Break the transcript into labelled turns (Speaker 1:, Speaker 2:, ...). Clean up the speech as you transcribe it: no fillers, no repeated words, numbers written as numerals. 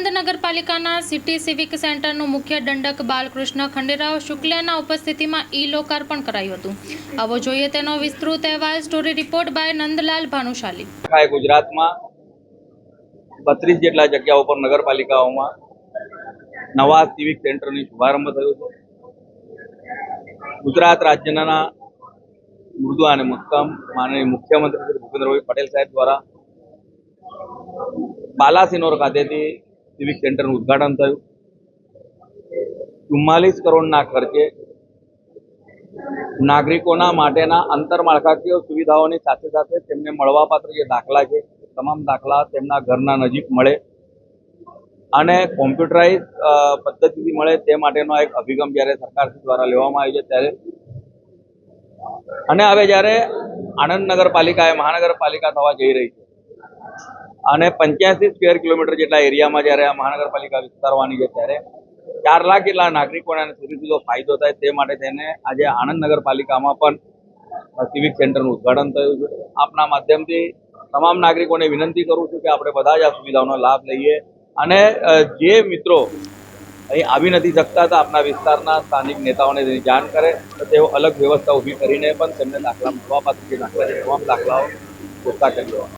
Speaker 1: આણંદ નગરપાલિકાના city civic સેન્ટરનું મુખ્ય દંડક બાલકૃષ્ણ ખંડેરાવ શુક્લાના ઉપસ્થિતિમાં લોકાર્પણ કરાયું હતું। આવો જોઈએ તેનો વિસ્તૃત અહેવાલ। Story report by Nandlal Bhanushali.
Speaker 2: ગુજરાતમાં 32 જેટલા જગ્યાઓ પર નગરપાલિકાઓમાં નવા સિવિક સેન્ટરની શુભારંભ થયો છે। ગુજરાત રાજ્યના મૃદુ અને મક્કમ માનનીય મુખ્યમંત્રી શ્રી ભૂપેન્દ્રભાઈ પટેલ સાહેબ દ્વારા બાલાસિનોર ખાતેથી સિવિક સેન્ટરનું ઉદ્ઘાટન થયું। 44 કરોડના ખર્ચે નાગરિકોના માટેના આંતરમાળખાકીય સુવિધાઓની સાથે સાથે તેમને મળવાપાત્ર જે દાખલા છે તમામ દાખલા તેમના ઘરના નજીક મળે અને કોમ્પ્યુટરાઇઝ પદ્ધતિથી મળે તે માટેનો એક અભિગમ જ્યારે સરકાર દ્વારા લેવામાં આવ્યો છે ત્યારે અને હવે જ્યારે આણંદ નગરપાલિકા એ મહાનગરપાલિકા થવા જઈ રહી છે અને 85 સ્ક્વેર કિલોમીટર જેટલા એરિયામાં જ્યારે આ મહાનગરપાલિકા વિસ્તારવાની છે ત્યારે 4 લાખ જેટલા નાગરિકોને સીધો સીધો ફાયદો થાય તે માટે તેને આજે આણંદ નગરપાલિકામાં પણ સિવિક સેન્ટરનું ઉદ્ઘાટન થયું છે। આપના માધ્યમથી તમામ નાગરિકોને વિનંતી કરું છું કે આપણે બધા જ આ સુવિધાઓનો લાભ લઈએ અને જે મિત્રો અહીં આવી નથી શકતા તો આપના વિસ્તારના સ્થાનિક નેતાઓને તેની જાણ કરે તો તેઓ અલગ વ્યવસ્થા ઊભી કરીને પણ તેમને દાખલા મળવાપાત્ર જે દાખલા છે તમામ દાખલાઓ પૂરતા કરી દેવા।